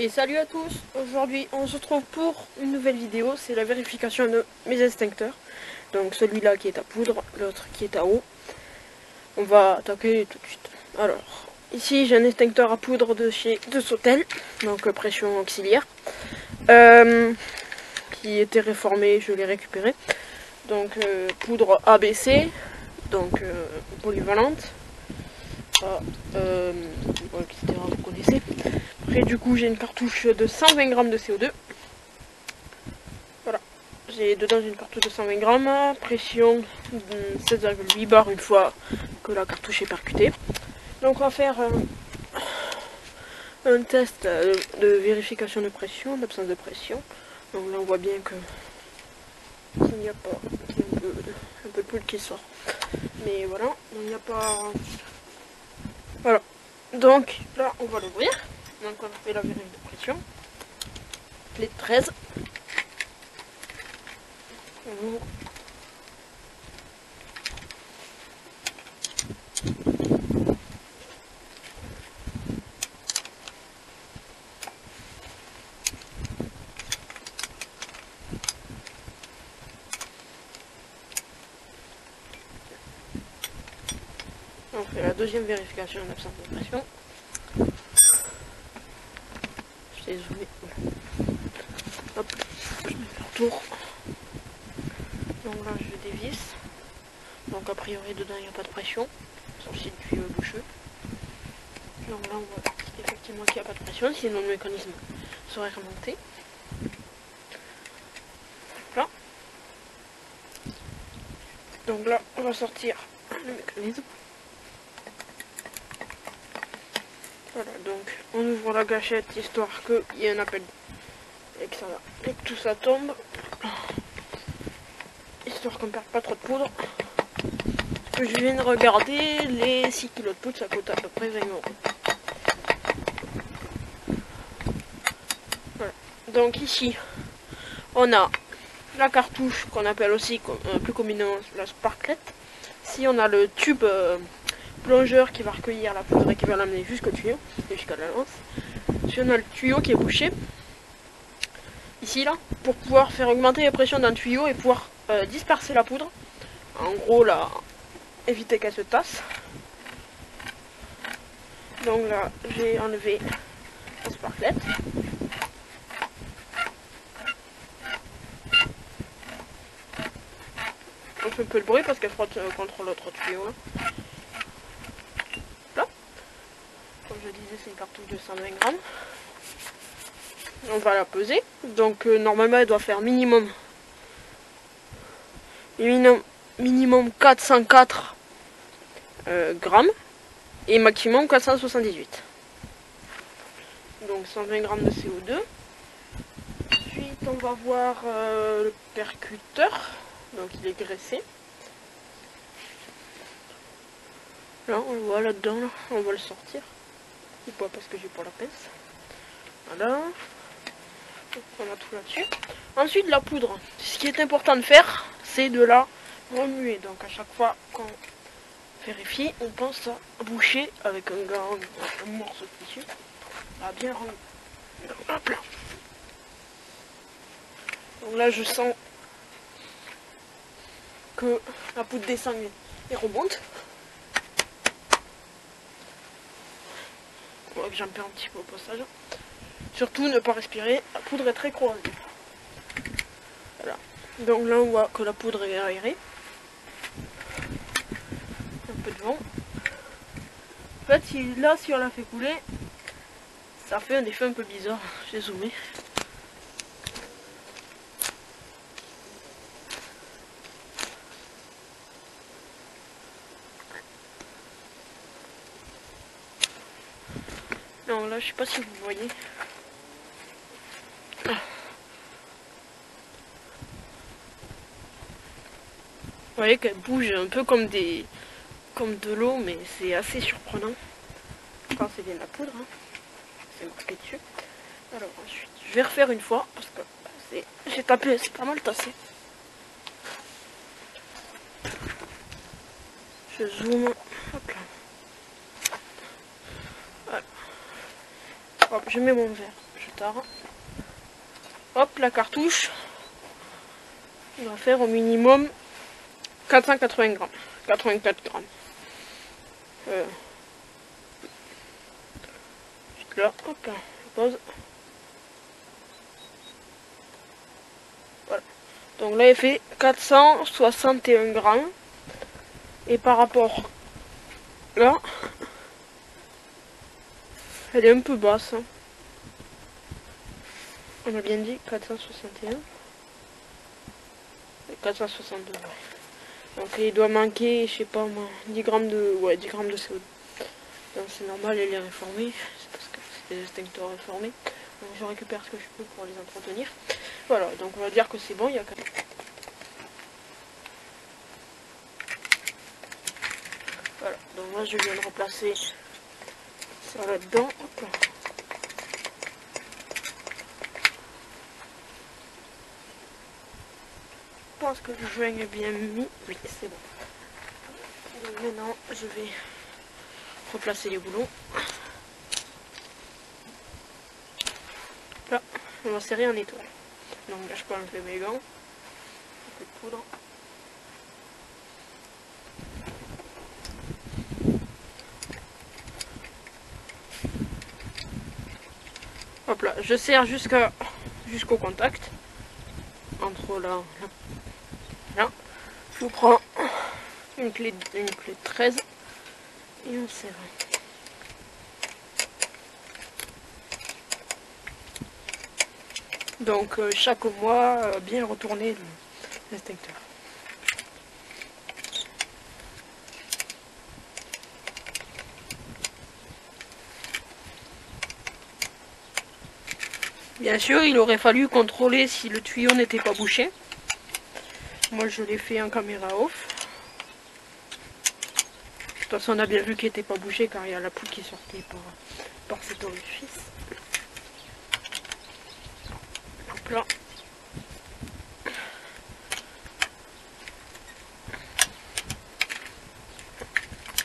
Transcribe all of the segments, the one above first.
Et salut à tous, aujourd'hui on se retrouve pour une nouvelle vidéo, c'est la vérification de mes extincteurs. Donc celui-là qui est à poudre, l'autre qui est à eau. On va attaquer tout de suite. Alors, ici j'ai un extincteur à poudre de chez De Sautel, donc pression auxiliaire, qui était réformé, je l'ai récupéré. Donc poudre ABC, donc polyvalente. Etc. Vous connaissez. Après du coup j'ai une cartouche de 120 grammes de CO2. Voilà. J'ai dedans une cartouche de 120 grammes, pression 16,8 bars une fois que la cartouche est percutée. Donc on va faire un test de vérification de pression, d'absence de pression. Donc là on voit bien que il n'y a pas un peu de poudre qui sort. Mais voilà, il n'y a pas. Voilà. Donc là on va l'ouvrir. Donc on fait la vérif de pression. Clé de 13. On ouvre. On fait la deuxième vérification d'absence de pression. Je t'ai zoomé. Hop, je vais faire tour. Donc là je dévisse. Donc a priori dedans il n'y a pas de pression, sauf si le tuyau est boucheux. Donc là on voit effectivement qu'il n'y a pas de pression, sinon le mécanisme serait remonté. Là. Donc là on va sortir le mécanisme. Voilà, donc on ouvre la gâchette histoire qu'il y ait un appel et que tout ça tombe. Histoire qu'on ne perde pas trop de poudre. Je viens de regarder, les 6 kg de poudre ça coûte à peu près 20 euros. Voilà. Donc ici on a la cartouche qu'on appelle aussi plus communément la sparklet. Ici on a le tube plongeur qui va recueillir la poudre et qui va l'amener jusqu'au tuyau et jusqu'à la lance. Ici on a le tuyau qui est bouché. Ici là, pour pouvoir faire augmenter la pression d'un tuyau et pouvoir disperser la poudre. En gros là, éviter qu'elle se tasse. Donc là, j'ai enlevé la sparklet. On fait un peu le bruit parce qu'elle frotte contre l'autre tuyau. Là. Comme je disais, c'est une cartouche de 120 grammes. On va la peser. Donc normalement, elle doit faire minimum 404 grammes et maximum 478. Donc 120 grammes de CO2. Ensuite, on va voir le percuteur. Donc il est graissé. Là, on le voit là-dedans. Là. On va le sortir. C'est pas parce que j'ai pas la pince. Voilà. On a tout là-dessus. Ensuite, la poudre. Ce qui est important de faire, c'est de la remuer. Donc à chaque fois qu'on vérifie, on pense à boucher avec un morceau de tissu. À bien remuer. Hop là. Donc là, je sens que la poudre descend et remonte. On voit que j'en perds un petit peu au passage. Surtout ne pas respirer, la poudre est très corrosive. Voilà. Donc là on voit que la poudre est aérée. Un peu de vent. En fait si on la fait couler, ça fait un effet un peu bizarre. J'ai zoomé. Non là je sais pas si vous voyez. Vous voyez qu'elle bouge un peu comme de l'eau, mais c'est assez surprenant. Quand c'est bien de la poudre, hein. C'est marqué dessus. Alors ensuite, je vais refaire une fois parce que j'ai tapé, c'est pas mal tassé. Je zoome. Hop là. Voilà. Hop, je mets mon verre. Je retard. Hop, la cartouche. On va faire au minimum 480 grammes. 84 grammes. Juste là, hop, je pose. Voilà. Donc là, il fait 461 grammes. Et par rapport là, elle est un peu basse. Hein. On a bien dit 461. 462. Ouais. Donc il doit manquer, je sais pas moi, 10 grammes de. Ouais, 10 grammes de CO2. Donc c'est normal, elle est réformée. C'est parce que c'est des extincteurs réformés. Donc je récupère ce que je peux pour les entretenir. Voilà, donc on va dire que c'est bon, il y a quand même. Voilà, donc moi je viens de replacer ça là-dedans. Hop là. Je pense que le joint est bien mis. Oui, c'est bon. Donc maintenant, je vais replacer les boulons. Là, on va serrer en étoile. Donc là, je peux enlever mes gants. Un peu de poudre. Hop là, je serre jusqu'au contact. Entre là. Je prends une clé de 13 et on serre. Donc chaque mois, bien retourner l'extincteur. Bien sûr, il aurait fallu contrôler si le tuyau n'était pas bouché. Moi, je l'ai fait en caméra off. De toute façon, on a bien vu qu'il n'était pas bouché car il y a la poudre qui sortait par cet orifice. Hop là.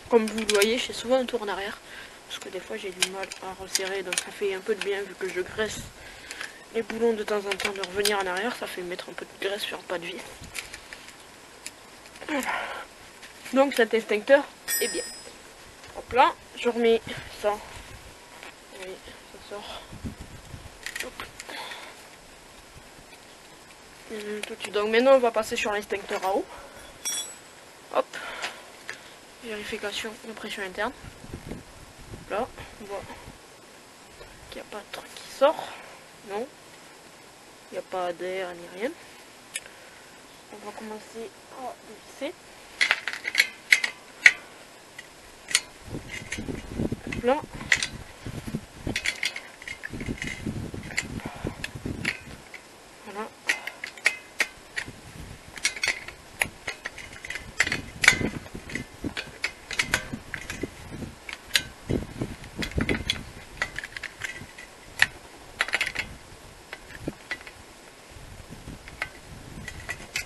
Comme vous le voyez, je fais souvent un tour en arrière. Parce que des fois, j'ai du mal à resserrer. Donc ça fait un peu de bien vu que je graisse les boulons de temps en temps de revenir en arrière. Ça fait mettre un peu de graisse sur pas de vis. Voilà. Donc cet extincteur est bien. Hop là, je remets ça. Oui, ça sort. Tout de suite. Donc maintenant on va passer sur l'extincteur à eau. Hop. Vérification de pression interne. Là, on voit qu'il n'y a pas de truc qui sort. Non. Il n'y a pas d'air ni rien. On va commencer à visser. Là. Voilà.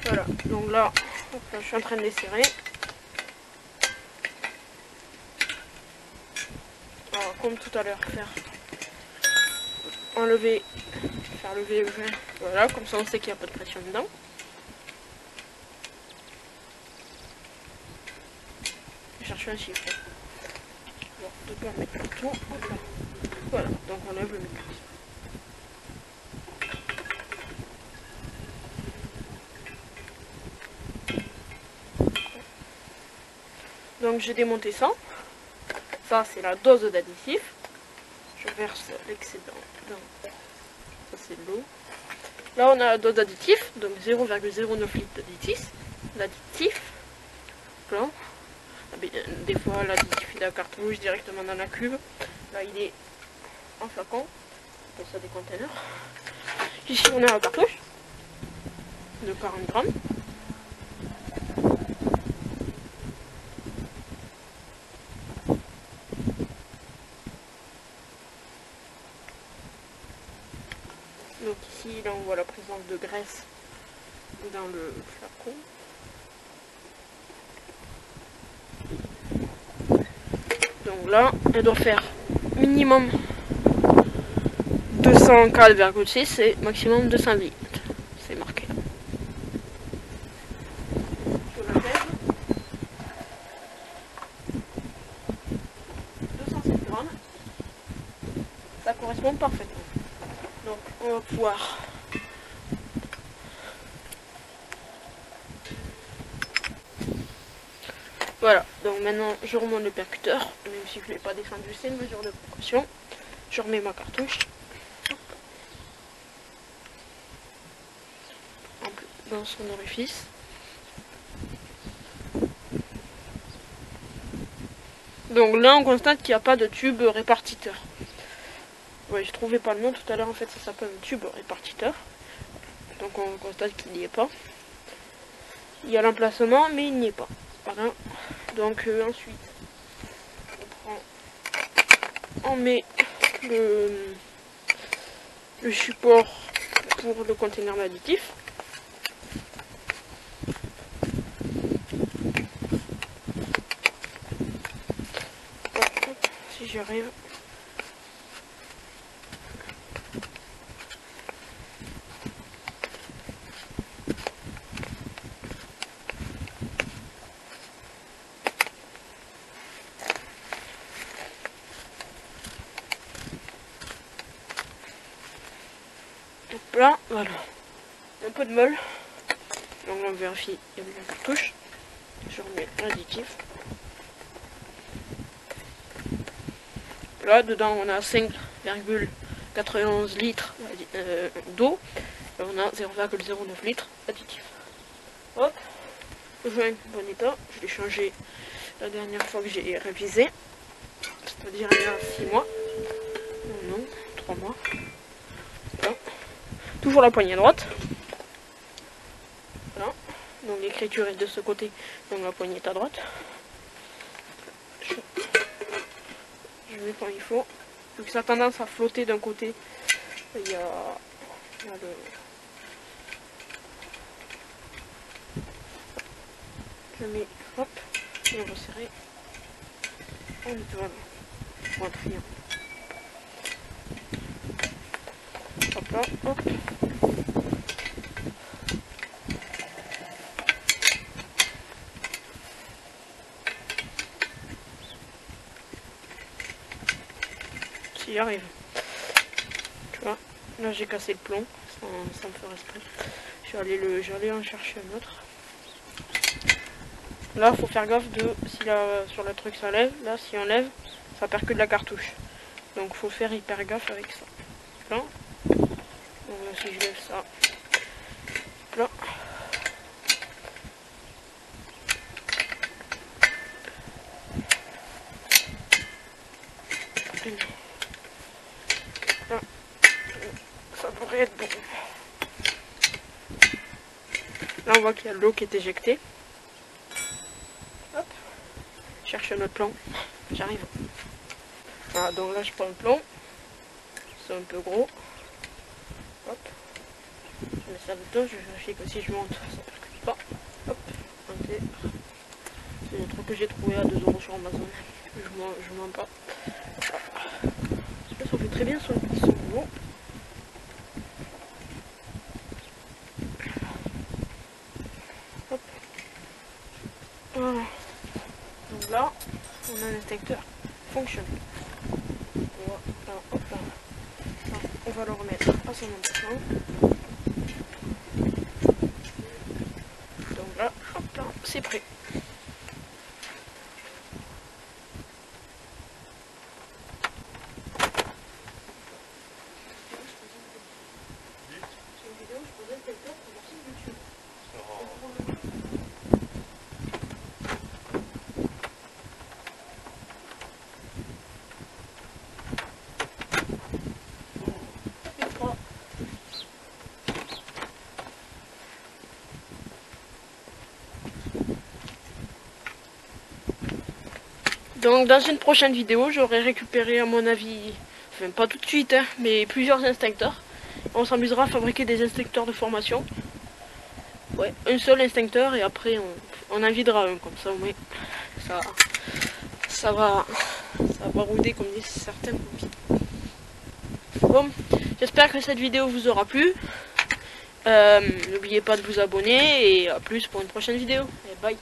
Voilà, donc là, hop, là, je suis en train de les serrer. Alors, comme tout à l'heure, faire lever le joint. Voilà, comme ça on sait qu'il n'y a pas de pression dedans. Je cherche un chiffre. Alors, de pas mettre partout. Hop là. Voilà, donc on lève le mécanisme. Donc j'ai démonté ça. Ça c'est la dose d'additif. Je verse l'excédent dans. Ça c'est de l'eau. Là on a la dose d'additif, donc 0,09 litres d'additif. L'additif. Là. Des fois l'additif il est à cartouche directement dans la cuve. Là il est en flacon. On appelle ça des containers. Ici on a la cartouche de 40 grammes. Donc ici, là on voit la présence de graisse dans le flacon. Donc là, elle doit faire minimum 204,6 et maximum 200 litres. C'est marqué. Sur la chaise, 207 grammes. Ça correspond parfaitement. Donc on va pouvoir voilà, donc maintenant je remonte le percuteur, même si je ne l'ai pas descendu, c'est une mesure de précaution. Je remets ma cartouche dans son orifice. Donc là on constate qu'il n'y a pas de tube répartiteur. Ouais, je trouvais pas le nom tout à l'heure, en fait ça s'appelle un tube répartiteur. Donc on constate qu'il n'y est pas. Il y a l'emplacement mais il n'y est pas. Voilà. Donc ensuite on met le support pour le conteneur d'additif. Si j'y arrive. Hop là, voilà. Un peu de molle. Donc on vérifie, il y a la cartouche. Je remets l'additif. Là, dedans, on a 5,91 litres d'eau. Et on a 0,09 litres d'additif. Hop. Le joint bon état. Je l'ai changé la dernière fois que j'ai révisé. C'est-à-dire il y a 6 mois. Non, 3 mois. Voilà. Toujours la poignée droite. Voilà. Donc l'écriture est de ce côté. Donc la poignée est à droite. Je mets quand il faut. Vu que ça a tendance à flotter d'un côté, il y a le... Je mets, hop, et on va serrer. On est voilà. On va trier. Hop là, hop. J'y arrive. Tu vois, là j'ai cassé le plomb, ça me fait esprit. Je vais aller en chercher un autre. Là faut faire gaffe de si sur le truc ça lève, là si on lève, ça percute la cartouche. Donc faut faire hyper gaffe avec ça. Là. Donc là, si je lève ça. Là. Là. Ça pourrait être bon. Là on voit qu'il y a de l'eau qui est éjectée. Hop. Cherche un autre plomb. J'arrive. Voilà, donc là je prends le plomb. C'est un peu gros. Hop. Je mets ça dedans, je vérifie que si je monte, ça ne percute pas. Hop. Ok. C'est un truc que j'ai trouvé à 2 € sur Amazon. Je mens pas. Ça fait très bien son boulot. Hop. Voilà. Donc là, on a un instincteur fonctionnel. Voilà, hop là. Alors, on va le remettre à son emplacement. Donc là, hop là, c'est prêt. Donc dans une prochaine vidéo, j'aurai récupéré à mon avis, enfin pas tout de suite, hein, mais plusieurs instincteurs. On s'amusera à fabriquer des instincteurs de formation. Ouais, un seul instincteur et après on en videra un, comme ça au moins ça va rouder comme disent certains pompiers. Bon, J'espère que cette vidéo vous aura plu. N'oubliez pas de vous abonner et à plus pour une prochaine vidéo. Et bye.